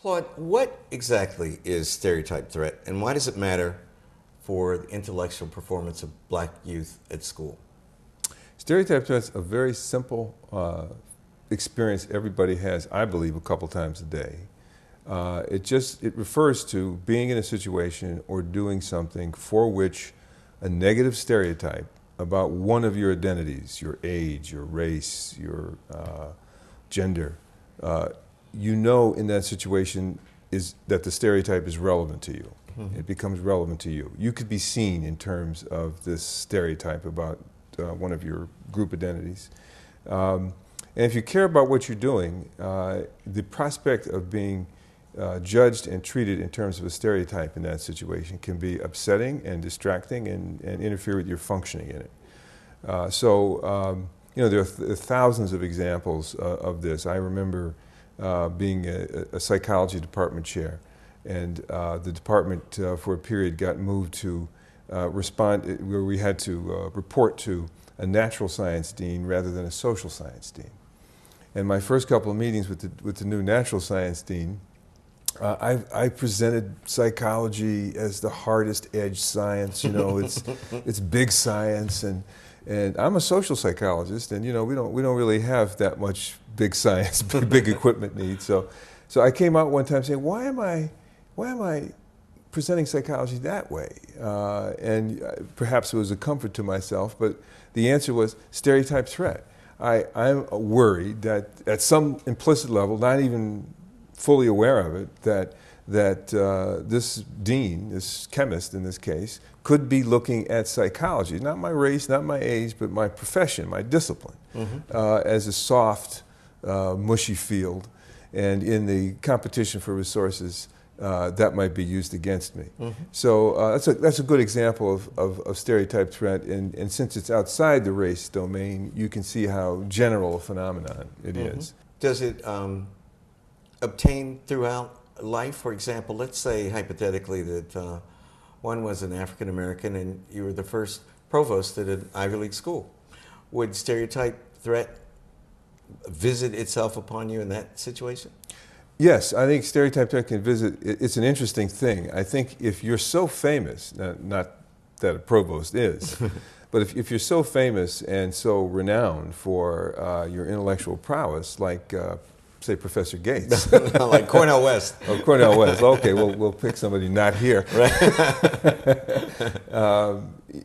Claude, what exactly is stereotype threat, and why does it matter for the intellectual performance of black youth at school? Stereotype threat's a very simple experience everybody has, I believe, a couple times a day. It refers to being in a situation or doing something for which a negative stereotype about one of your identities, your age, your race, your gender, you know in that situation is that the stereotype is relevant to you. Mm-hmm. It becomes relevant to you. You could be seen in terms of this stereotype about one of your group identities. And if you care about what you're doing, the prospect of being judged and treated in terms of a stereotype in that situation can be upsetting and distracting and interfere with your functioning in it. You know, there are thousands of examples of this. I remember being a psychology department chair, and the department for a period got moved to where we had to report to a natural science dean rather than a social science dean. And my first couple of meetings with the new natural science dean, I presented psychology as the hardest edge science. You know, it's big science, and I'm a social psychologist, and you know we don't really have that much big science, big equipment needs. So I came out one time saying, why am I presenting psychology that way? And perhaps it was a comfort to myself, but the answer was stereotype threat. I'm worried that at some implicit level, not even fully aware of it, that this dean, this chemist in this case, could be looking at psychology, not my race, not my age, but my profession, my discipline, as a soft, mushy field. And in the competition for resources, that might be used against me. So that's a good example of stereotype threat, and since it's outside the race domain, you can see how general a phenomenon it is. Does it obtain throughout life? For example, let's say hypothetically that one was an African American and you were the first provost at an Ivy League school. Would stereotype threat visit itself upon you in that situation? Yes, I think stereotype threat can visit. It's an interesting thing. I think if you're so famous, not that a provost is, but if you're so famous and so renowned for your intellectual prowess, like say Professor Gates. Like Cornell West. Oh, Cornell West. Okay, we'll pick somebody not here. Right.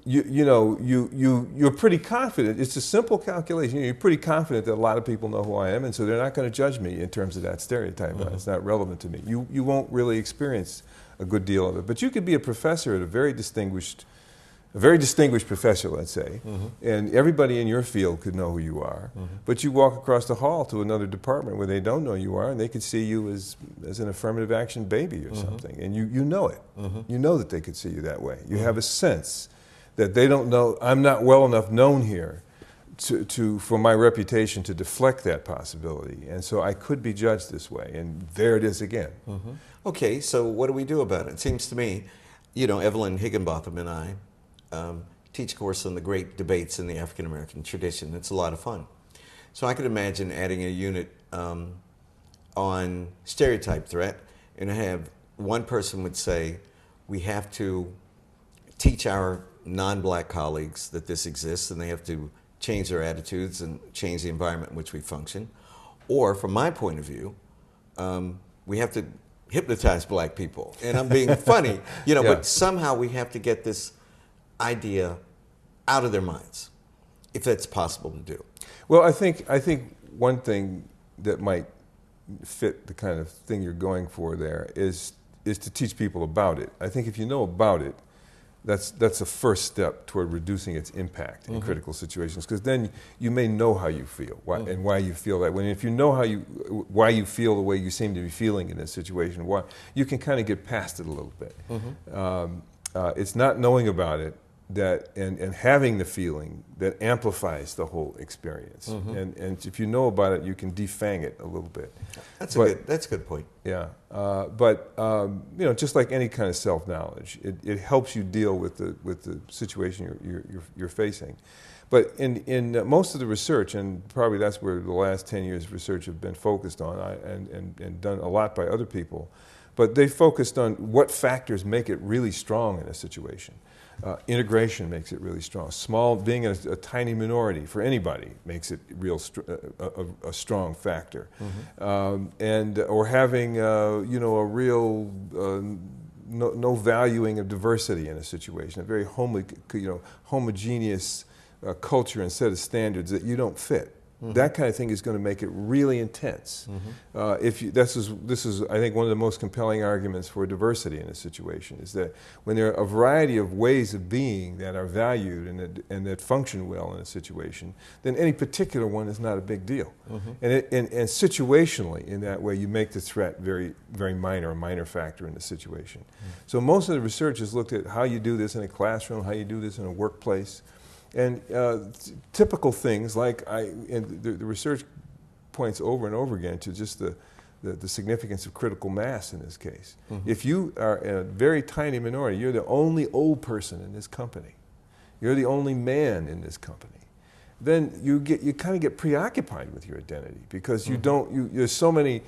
You're pretty confident. It's a simple calculation. You're pretty confident that a lot of people know who I am, and so they're not going to judge me in terms of that stereotype. It's not relevant to me. You won't really experience a good deal of it. But you could be a professor at a very distinguished professor, let's say, and everybody in your field could know who you are. But you walk across the hall to another department where they don't know you are, and they could see you as an affirmative action baby or something, and you know it. You know that they could see you that way. You have a sense that they don't know, I'm not well enough known here for my reputation to deflect that possibility, and so I could be judged this way, and there it is again. Okay, so what do we do about it? It seems to me, you know, Evelyn Higginbotham and I teach a course on the great debates in the African American tradition. It's a lot of fun. So I could imagine adding a unit on stereotype threat, and have one person would say, we have to teach our non-black colleagues that this exists, and they have to change their attitudes and change the environment in which we function. Or from my point of view, we have to hypnotize black people. And I'm being funny, you know, but somehow we have to get this idea out of their minds, if that's possible to do. Well, I think one thing that might fit the kind of thing you're going for there is to teach people about it. I think if you know about it, that's a first step toward reducing its impact in critical situations, because then you may know how you feel and why you feel that way. And if you know why you feel the way you seem to be feeling in this situation, why you can kind of get past it a little bit. It's not knowing about it and having the feeling that amplifies the whole experience. And if you know about it, you can defang it a little bit. That's a good point. Yeah, just like any kind of self-knowledge, it helps you deal with the situation you're facing. But in most of the research, and probably that's where the last 10 years of research have been focused on, and done a lot by other people, but they focused on what factors make it really strong in a situation. Integration makes it really strong. Being a tiny minority for anybody makes it a strong factor. Or having a real no valuing of diversity in a situation, a very homogeneous culture and set of standards that you don't fit. That kind of thing is going to make it really intense. This is, I think, one of the most compelling arguments for diversity in a situation, is that when there are a variety of ways of being that are valued and that function well in a situation, then any particular one is not a big deal. And situationally, in that way, you make the threat very, very minor, a minor factor in the situation. So most of the research has looked at how you do this in a classroom, how you do this in a workplace. And typical things like the research points over and over again to just the significance of critical mass in this case. If you are in a very tiny minority, you're the only old person in this company, you're the only man in this company, then you kind of get preoccupied with your identity, because there's so many.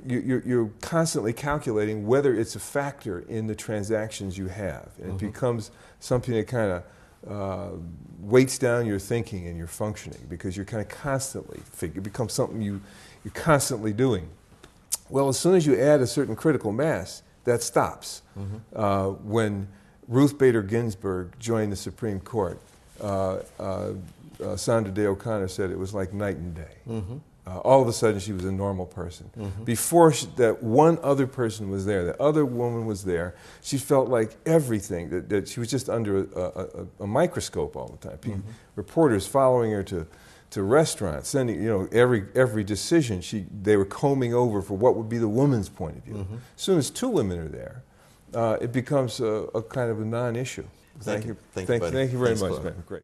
You're constantly calculating whether it's a factor in the transactions you have, and it becomes something that kind of weights down your thinking and your functioning, because you're kind of constantly it becomes something you're constantly doing. Well, as soon as you add a certain critical mass, that stops. When Ruth Bader Ginsburg joined the Supreme Court, Sandra Day O'Connor said it was like night and day. All of a sudden, she was a normal person. Before that one other person was there, that other woman was there, she felt like everything, that she was just under a microscope all the time. Reporters following her to restaurants, sending, every decision, they were combing over for what would be the woman's point of view. As soon as two women are there, it becomes a kind of a non-issue. Thank you. Thank you very much, man. Great.